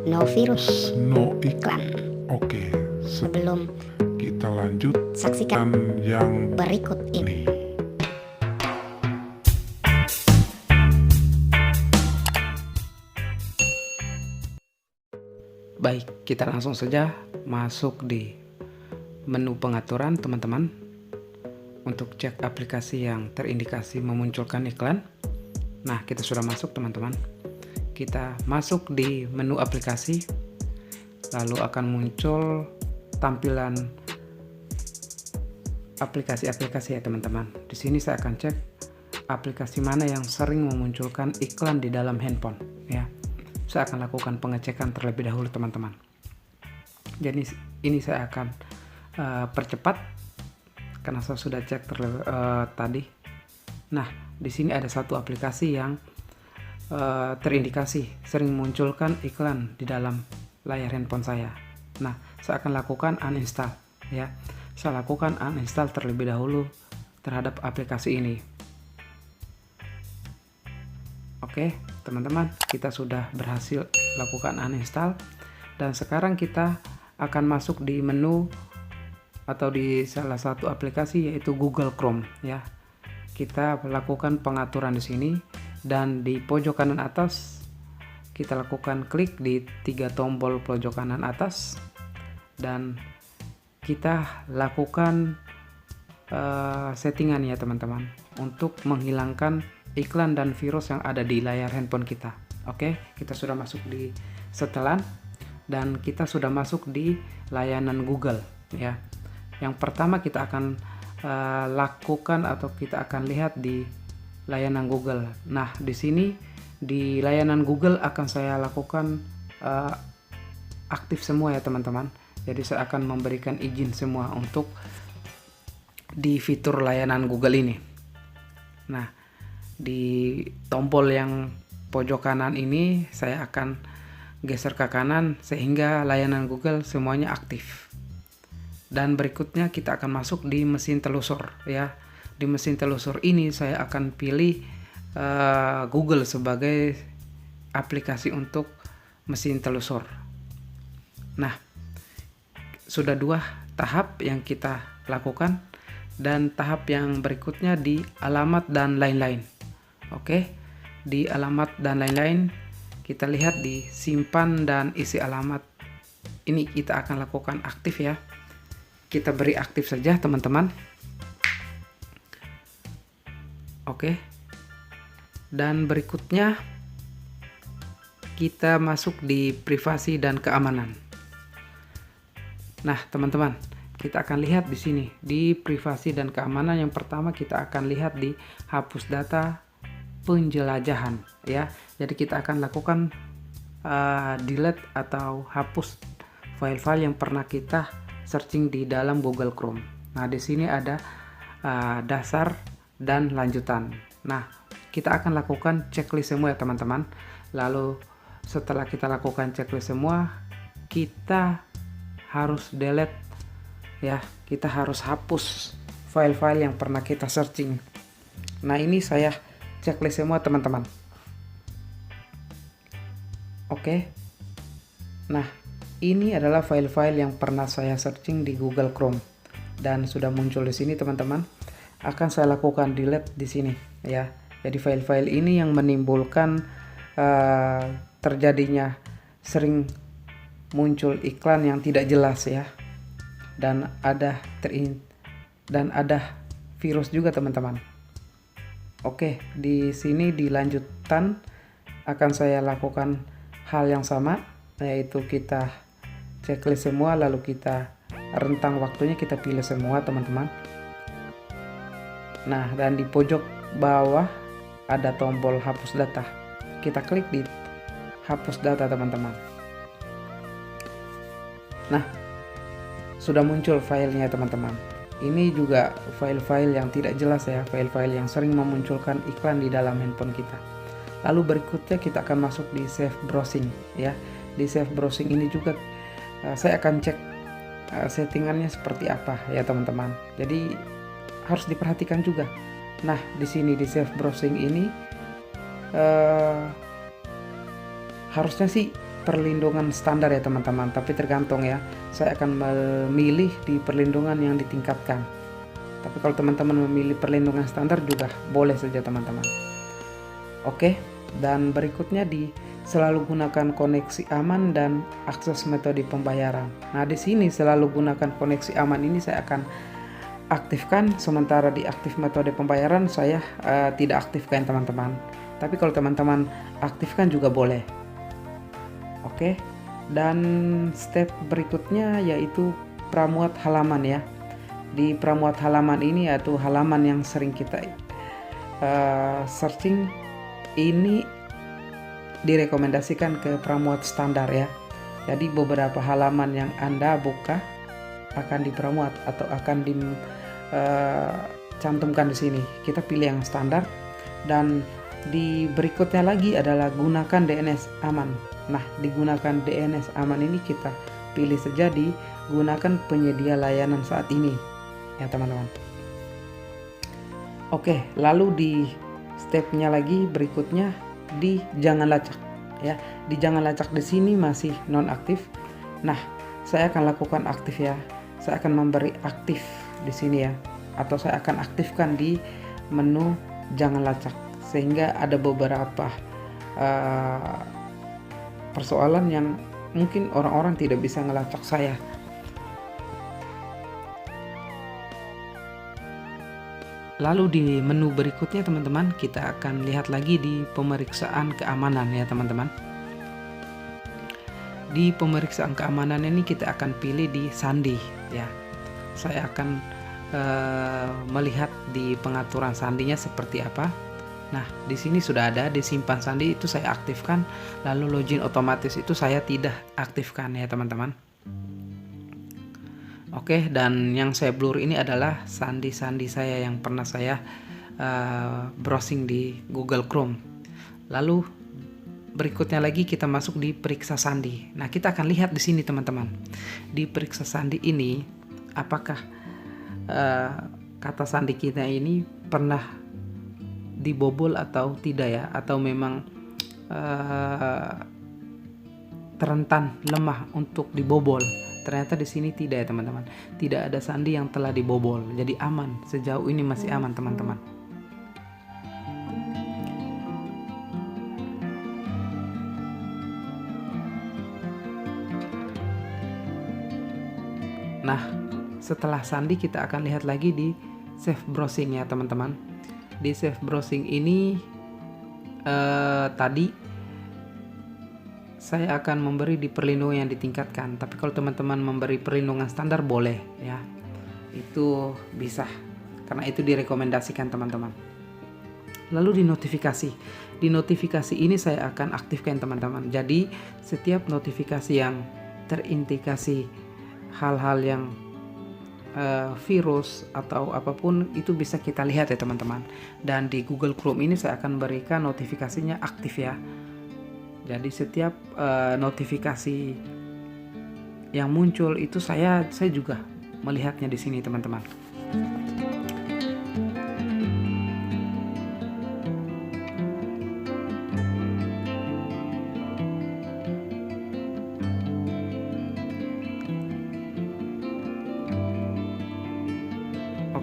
no virus, no iklan. Oke, Sebelum kita lanjut saksikan yang berikut ini. Baik, kita langsung saja masuk di menu pengaturan teman-teman untuk cek aplikasi yang terindikasi memunculkan iklan. Nah, kita sudah masuk teman-teman. Kita masuk di menu aplikasi, lalu akan muncul tampilan aplikasi-aplikasi ya teman-teman. Di sini saya akan cek aplikasi mana yang sering memunculkan iklan di dalam handphone ya. Saya akan lakukan pengecekan terlebih dahulu teman-teman. Jadi ini saya akan percepat karena saya sudah cek tadi. Nah, di sini ada satu aplikasi yang terindikasi sering memunculkan iklan di dalam layar handphone saya. Nah, saya akan lakukan uninstall ya. Saya lakukan uninstall terlebih dahulu terhadap aplikasi ini. Oke, teman-teman, kita sudah berhasil lakukan uninstall dan sekarang kita akan masuk di menu atau di salah satu aplikasi yaitu Google Chrome ya. Kita lakukan pengaturan di sini dan di pojok kanan atas kita lakukan klik di 3 tombol pojok kanan atas dan kita lakukan settingan ya teman-teman untuk menghilangkan iklan dan virus yang ada di layar handphone kita. Oke, kita sudah masuk di setelan dan kita sudah masuk di layanan Google ya. Yang pertama kita akan lakukan atau kita akan lihat di layanan Google. Nah, di sini di layanan Google akan saya lakukan aktif semua ya teman-teman. Jadi saya akan memberikan izin semua untuk di fitur layanan Google ini. Nah, di tombol yang pojok kanan ini saya akan geser ke kanan sehingga layanan Google semuanya aktif. Dan berikutnya kita akan masuk di mesin telusur ya. Di mesin telusur ini saya akan pilih Google sebagai aplikasi untuk mesin telusur. Nah, sudah 2 tahap yang kita lakukan dan tahap yang berikutnya di alamat dan lain-lain. Oke, di alamat dan lain-lain kita lihat di simpan dan isi alamat. Ini kita akan lakukan aktif ya. Kita beri aktif saja teman-teman. Oke. Dan berikutnya kita masuk di privasi dan keamanan. Nah, teman-teman, kita akan lihat di sini di privasi dan keamanan. Yang pertama kita akan lihat di hapus data penjelajahan ya. Jadi kita akan lakukan delete atau hapus file-file yang pernah kita searching di dalam Google Chrome. Nah, di sini ada dasar dan lanjutan. Nah, kita akan lakukan checklist semua ya teman-teman. Lalu setelah kita lakukan checklist semua, kita harus delete ya. Kita harus hapus file-file yang pernah kita searching. Nah, ini saya checklist semua teman-teman. Oke. Nah, ini adalah file-file yang pernah saya searching di Google Chrome dan sudah muncul di sini teman-teman. Akan saya lakukan delete di sini ya. Jadi file-file ini yang menimbulkan terjadinya sering muncul iklan yang tidak jelas ya. Dan ada virus juga teman-teman. Oke, di sini di lanjutan akan saya lakukan hal yang sama, yaitu kita checklist semua lalu kita rentang waktunya kita pilih semua teman-teman. Nah, dan di pojok bawah ada tombol hapus data. Kita klik di hapus data teman-teman. Nah, sudah muncul filenya teman-teman. Ini juga file-file yang tidak jelas ya, file-file yang sering memunculkan iklan di dalam handphone kita. Lalu berikutnya kita akan masuk di save browsing ya. Di save browsing ini juga saya akan cek settingannya seperti apa ya teman-teman. Jadi harus diperhatikan juga. Nah, di sini di save browsing ini harusnya sih perlindungan standar ya teman-teman, tapi tergantung ya. Saya akan memilih di perlindungan yang ditingkatkan. Tapi kalau teman-teman memilih perlindungan standar juga boleh saja teman-teman. Oke, dan berikutnya selalu gunakan koneksi aman dan akses metode pembayaran. Nah, di sini selalu gunakan koneksi aman ini saya akan aktifkan, sementara di aktif metode pembayaran saya tidak aktifkan teman-teman. Tapi kalau teman-teman aktifkan juga boleh. Oke, dan step berikutnya yaitu pramuat halaman ya. Di pramuat halaman ini yaitu halaman yang sering kita searching, ini direkomendasikan ke pramuat standar ya. Jadi beberapa halaman yang Anda buka akan dipramuat atau akan dicantumkan di sini. Kita pilih yang standar, dan di berikutnya lagi adalah gunakan DNS aman. Nah, digunakan DNS aman ini kita pilih saja di gunakan penyedia layanan saat ini ya teman-teman. Oke, lalu di stepnya lagi berikutnya di jangan lacak ya. Di jangan lacak di sini masih non aktif. Nah, saya akan lakukan aktif ya. Saya akan memberi aktif di sini ya, atau saya akan aktifkan di menu jangan lacak, sehingga ada beberapa persoalan yang mungkin orang-orang tidak bisa ngelacak saya. Lalu di menu berikutnya teman-teman, kita akan lihat lagi di pemeriksaan keamanan ya teman-teman. Di pemeriksaan keamanan ini kita akan pilih di sandi ya. Saya akan melihat di pengaturan sandinya seperti apa. Nah, di sini sudah ada disimpan sandi, itu saya aktifkan. Lalu login otomatis itu saya tidak aktifkan ya teman-teman. Oke, dan yang saya blur ini adalah sandi-sandi saya yang pernah saya browsing di Google Chrome. Lalu berikutnya lagi kita masuk di periksa sandi. Nah, kita akan lihat di sini teman-teman. Di periksa sandi ini apakah kata sandi kita ini pernah dibobol atau tidak ya, atau memang rentan lemah untuk dibobol. Ternyata di sini tidak ya teman-teman. Tidak ada sandi yang telah dibobol. Jadi aman. Sejauh ini masih aman teman-teman. Nah, setelah sandi kita akan lihat lagi di save browsing ya teman-teman. Di save browsing ini tadi saya akan memberi di perlindungan yang ditingkatkan, tapi kalau teman-teman memberi perlindungan standar boleh ya, itu bisa, karena itu direkomendasikan teman-teman. Lalu di notifikasi ini saya akan aktifkan teman-teman. Jadi setiap notifikasi yang terindikasi hal-hal yang virus atau apapun itu bisa kita lihat ya teman-teman. Dan di Google Chrome ini saya akan berikan notifikasinya aktif ya. Jadi setiap notifikasi yang muncul itu saya juga melihatnya di sini teman-teman.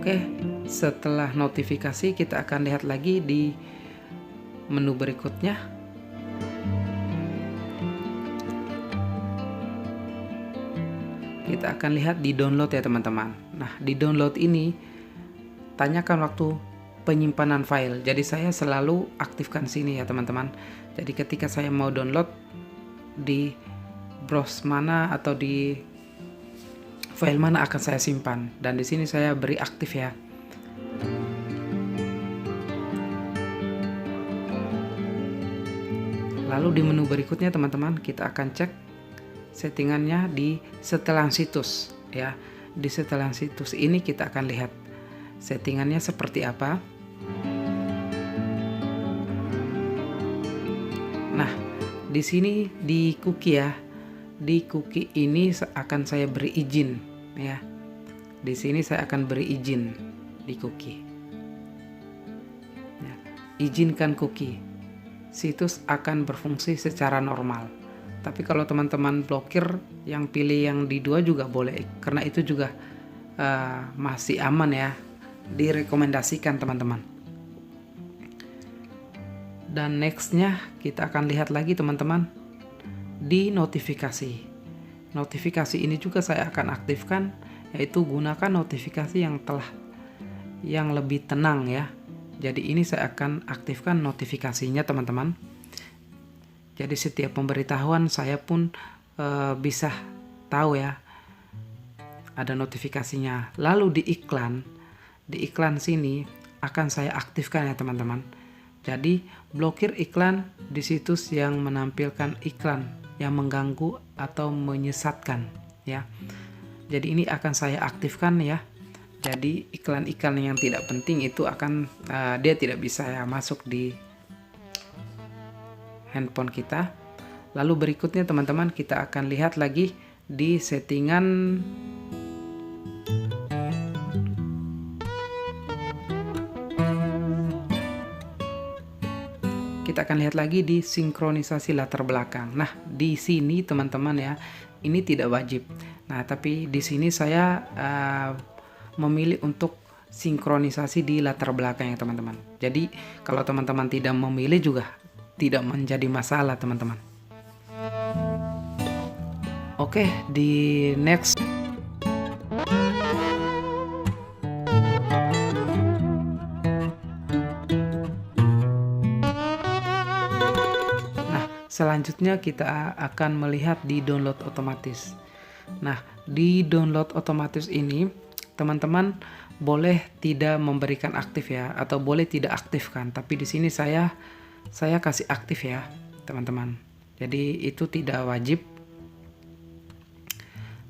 Oke, setelah notifikasi kita akan lihat lagi di menu berikutnya. Kita akan lihat di download ya teman-teman. Nah, di download ini tanyakan waktu penyimpanan file. Jadi saya selalu aktifkan sini ya teman-teman. Jadi ketika saya mau download, di browse mana atau di file mana akan saya simpan, dan di sini saya beri aktif ya. Lalu di menu berikutnya teman-teman, kita akan cek settingannya di setelan situs ya. Di setelan situs ini kita akan lihat settingannya seperti apa. Nah, di sini di cookie ya. Di cookie ini akan saya beri izin ya. Di sini saya akan beri izin di cookie. Ya, izinkan cookie. Situs akan berfungsi secara normal. Tapi kalau teman-teman blokir yang pilih yang di 2 juga boleh, karena itu juga masih aman ya, direkomendasikan teman-teman. Dan nextnya kita akan lihat lagi teman-teman di notifikasi. Notifikasi ini juga saya akan aktifkan, yaitu gunakan notifikasi yang lebih tenang ya. Jadi ini saya akan aktifkan notifikasinya teman-teman. Jadi setiap pemberitahuan saya pun bisa tahu ya, ada notifikasinya. Lalu di iklan sini akan saya aktifkan ya teman-teman. Jadi blokir iklan di situs yang menampilkan iklan yang mengganggu atau menyesatkan ya. Jadi ini akan saya aktifkan ya. Jadi iklan-iklan yang tidak penting itu akan dia tidak bisa ya masuk di handphone kita. Lalu berikutnya teman-teman kita akan lihat lagi di settingan kita akan lihat lagi di sinkronisasi latar belakang. Nah, di sini teman-teman ya, ini tidak wajib. Nah, tapi di sini saya memilih untuk sinkronisasi di latar belakang ya teman-teman. Jadi, kalau teman-teman tidak memilih juga tidak menjadi masalah teman-teman. Oke, di next selanjutnya kita akan melihat di download otomatis. Nah, di download otomatis ini teman-teman boleh tidak memberikan aktif ya, atau boleh tidak aktifkan. Tapi di sini saya kasih aktif ya, teman-teman. Jadi itu tidak wajib.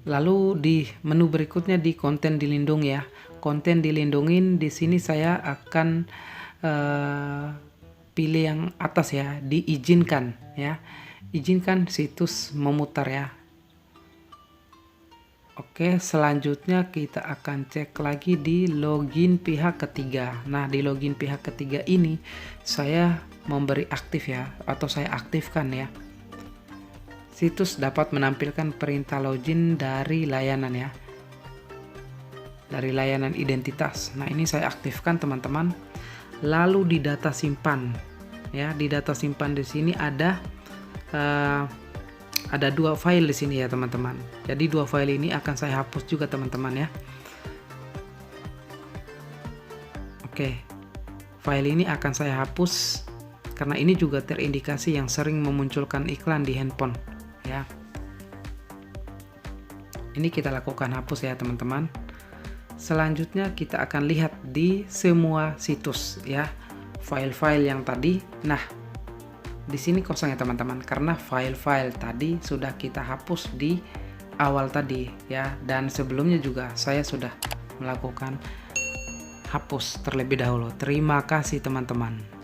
Lalu di menu berikutnya di konten dilindungi ya. Konten dilindungin di sini saya akan pilih yang atas ya, diizinkan ya. Izinkan situs memutar ya. Oke, selanjutnya kita akan cek lagi di login pihak ketiga. Nah, di login pihak ketiga ini saya memberi aktif ya, atau saya aktifkan ya. Situs dapat menampilkan perintah login dari layanan ya. Dari layanan identitas. Nah, ini saya aktifkan teman-teman. Lalu di data simpan ya, di data simpan di sini ada 2 file di sini ya teman-teman. Jadi 2 file ini akan saya hapus juga teman-teman ya. Oke, file ini akan saya hapus karena ini juga terindikasi yang sering memunculkan iklan di handphone ya. Ini kita lakukan hapus ya teman-teman. Selanjutnya kita akan lihat di semua situs ya, file-file yang tadi. Nah, di sini kosong ya teman-teman, karena file-file tadi sudah kita hapus di awal tadi ya, dan sebelumnya juga saya sudah melakukan hapus terlebih dahulu. Terima kasih teman-teman.